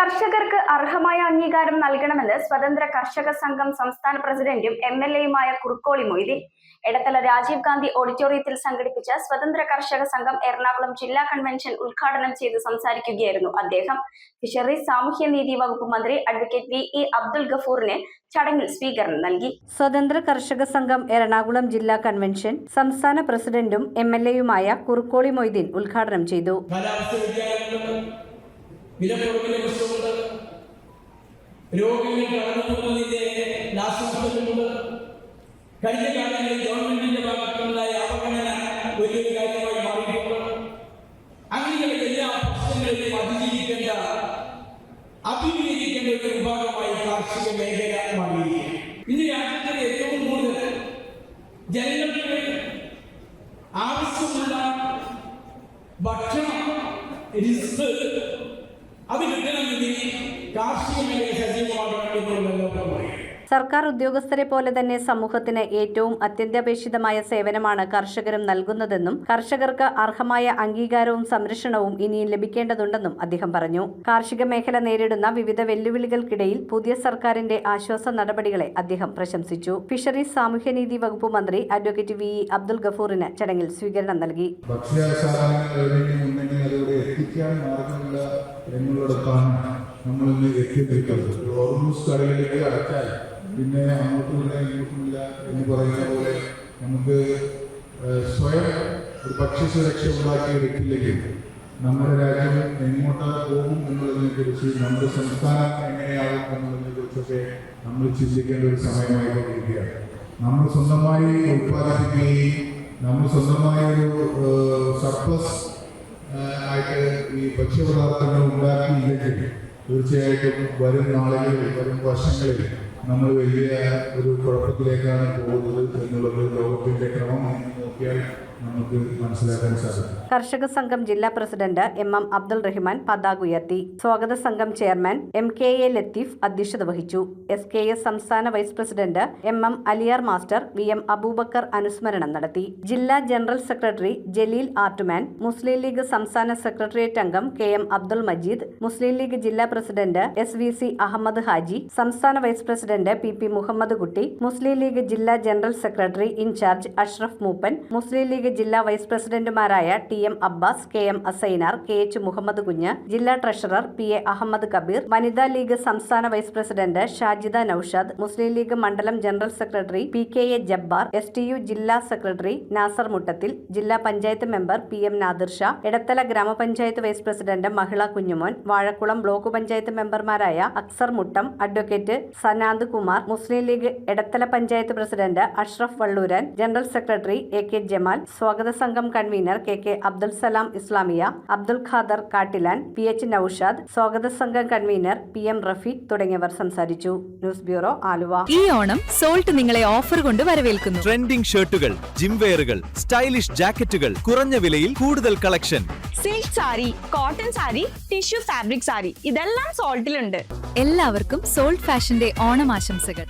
കർഷകർക്ക് അർഹമായ അംഗീകാരം നൽകണമെന്ന് സ്വതന്ത്ര കർഷക സംഘം സംസ്ഥാന പ്രസിഡന്റും എംഎൽഎയുമായ കുറുക്കോളി മൊയ്തീൻ എടത്തല രാജീവ് ഗാന്ധി ഓഡിറ്റോറിയത്തിൽ സംഘടിപ്പിച്ച സ്വതന്ത്ര കർഷക സംഘം എറണാകുളം ജില്ലാ കൺവെൻഷൻ ഉദ്ഘാടനം ചെയ്ത് സംസാരിക്കുകയായിരുന്നു അദ്ദേഹം. ഫിഷറീസ് സാമൂഹ്യനീതി വകുപ്പ് മന്ത്രി അഡ്വക്കേറ്റ് വി അബ്ദുൽ ഗഫൂറിന് ചടങ്ങിൽ സ്വീകരണം നൽകി. സ്വതന്ത്ര കർഷക സംഘം എറണാകുളം ജില്ലാ കൺവെൻഷൻ സംസ്ഥാന പ്രസിഡന്റും എംഎൽഎയുമായ കുറുക്കോളി മൊയ്തീൻ ഉദ്ഘാടനം ചെയ്തു. വിലക്കുറവിലെ പ്രശ്നമുണ്ട്, രോഗങ്ങൾ കടന്നുപോകുന്നതിന്റെ നാശനഷ്ടങ്ങളുണ്ട്. കഴിഞ്ഞ കാലങ്ങളിൽ ഗവൺമെന്റിന്റെ ഭാഗത്തുണ്ടായ അവഗണന വലിയൊരു കാര്യമായി മാറിയിട്ടുണ്ട്. അങ്ങനെയുള്ള എല്ലാ പ്രശ്നങ്ങളെയും അഭിമുഖീകരിക്കേണ്ട ഒരു വിഭാഗമായി കാർഷിക മേഖല മാറിയിരിക്കുന്നു. ഇന്ന് രാജ്യത്തെ ഏറ്റവും കൂടുതൽ ജനങ്ങൾക്ക് ആവശ്യമുള്ള ഭക്ഷണം അത് കിട്ടണമെങ്കിൽ കാർഷിക മേഖല സജീവമാകണം എന്നുള്ളതെല്ലാം പറയും. സർക്കാർ ഉദ്യോഗസ്ഥരെ പോലെ തന്നെ സമൂഹത്തിന് ഏറ്റവും അത്യന്താപേക്ഷിതമായ സേവനമാണ് കർഷകരും നൽകുന്നതെന്നും കർഷകർക്ക് അർഹമായ അംഗീകാരവും സംരക്ഷണവും ഇനിയും ലഭിക്കേണ്ടതുണ്ടെന്നും അദ്ദേഹം പറഞ്ഞു. കാർഷിക മേഖല നേരിടുന്ന വിവിധ വെല്ലുവിളികൾക്കിടയിൽ പുതിയ സർക്കാരിന്റെ ആശ്വാസ നടപടികളെ അദ്ദേഹം പ്രശംസിച്ചു. ഫിഷറീസ് സാമൂഹ്യനീതി വകുപ്പ് മന്ത്രി അഡ്വക്കേറ്റ് വി അബ്ദുൽ ഗഫൂറിന് ചടങ്ങിൽ സ്വീകരണം നൽകി. പിന്നെ അങ്ങോട്ടുമില്ല ഇങ്ങോട്ടുമില്ല എന്ന് പറയുന്ന പോലെ നമുക്ക് സ്വയം ഒരു ഭക്ഷ്യസുരക്ഷ ഉണ്ടാക്കിയെടുക്കില്ലെങ്കിൽ നമ്മുടെ രാജ്യം എങ്ങോട്ട് പോകും എന്നുള്ളതിനെ കുറിച്ച് നമ്മുടെ സംസ്ഥാനം എങ്ങനെയാകും എന്നുള്ളതിനെ കുറിച്ചൊക്കെ നമ്മൾ ചിന്തിക്കേണ്ട ഒരു സമയമായിക്കൊണ്ടിരിക്കുകയാണ്. നമ്മൾ സ്വന്തമായി ഉത്പാദിപ്പിക്കുകയും നമ്മൾ സ്വന്തമായ ഒരു സർപ്ലസ് ആയിട്ട് ഈ ഭക്ഷ്യപദാർത്ഥങ്ങൾ ഉണ്ടാക്കിയില്ലെങ്കിൽ തീർച്ചയായിട്ടും വരും നാളുകളിൽ വരും വർഷങ്ങളിൽ നമ്മൾ വലിയ ഒരു കുഴപ്പത്തിലേക്കാണ് പോകുന്നത് എന്നുള്ളത് ലോകത്തിന്റെ ക്രമം നോക്കിയാൽ നമുക്ക് മനസ്സിലാക്കാൻ സാധിക്കും. കർഷക സംഘം ജില്ലാ പ്രസിഡന്റ് എം അബ്ദുൾ റഹ്മാൻ പതാക ഉയർത്തി. സ്വാഗത സംഘം ചെയർമാൻ MKA ലത്തീഫ് അധ്യക്ഷത വഹിച്ചു. SKS സംസ്ഥാന vice president MM Aliyar master VM Abubakar അനുസ്മരണം നടത്തി. ജില്ലാ ജനറൽ സെക്രട്ടറി ജലീൽ ആർട്ടുമാൻ, മുസ്ലിം ലീഗ് സംസ്ഥാന സെക്രട്ടേറിയറ്റ് അംഗം KM അബ്ദുൾ മജീദ്, മുസ്ലിം ലീഗ് ജില്ലാ പ്രസിഡന്റ് SVC അഹമ്മദ് ഹാജി, സംസ്ഥാന vice president PP Muhammed Kutty, Muslim League ജില്ലാ general secretary in-charge Ashraf Mooppan, Muslim League ജില്ലാ വൈസ് പ്രസിഡന്റുമാരായ TM Abbas, KM Asainar, KH Muhammed Kunju, ജില്ലാ ട്രഷറർ PA അഹമ്മദ് കബീർ, വനിതാ ലീഗ് സംസ്ഥാന വൈസ് പ്രസിഡന്റ് ഷാജിദ നൌഷാദ്, മുസ്ലിം ലീഗ് മണ്ഡലം general secretary PKA Jabbar, STU ജില്ലാ സെക്രട്ടറി നാസർ മുട്ടത്തിൽ, ജില്ലാ പഞ്ചായത്ത് മെമ്പർ PM നാദിർ ഷാ, എടത്തല ഗ്രാമപഞ്ചായത്ത് വൈസ് പ്രസിഡന്റ് മഹിള കുഞ്ഞുമോൻ, വാഴക്കുളം ബ്ലോക്ക് പഞ്ചായത്ത് മെമ്പർമാരായ Aksar Muttam, advocate Sanand Kumar, Muslim League Edathala panchayat president Ashraf Valluran, general secretary AK Jamal, സ്വാഗത സംഘം convener KK Abdul Salam Islamia, Abdul Khader Kattilan, PH Noushad, സ്വാഗത സംഘം കൺവീനർ PM റഫീഖ് തുടങ്ങിയവർ സംസാരിച്ചു. News bureau, Aluva. ഈ ഓണം സോൾട്ട് നിങ്ങളെ ഓഫർ കൊണ്ട് വരവേൽക്കുന്നു. ട്രെൻഡിംഗ് ഷർട്ടുകൾ, ജിം വെയറുകൾ, സ്റ്റൈലിഷ് ജാക്കറ്റുകൾ, കുറഞ്ഞ വിലയിൽ കൂടുതൽ collection. Silk sari, cotton sari, tissue fabric sari, ഇതെല്ലാം സോൾട്ടിലുണ്ട്. എല്ലാവർക്കും സോൾട്ട് ഫാഷന്റെ ഓണം ആശംസകൾ.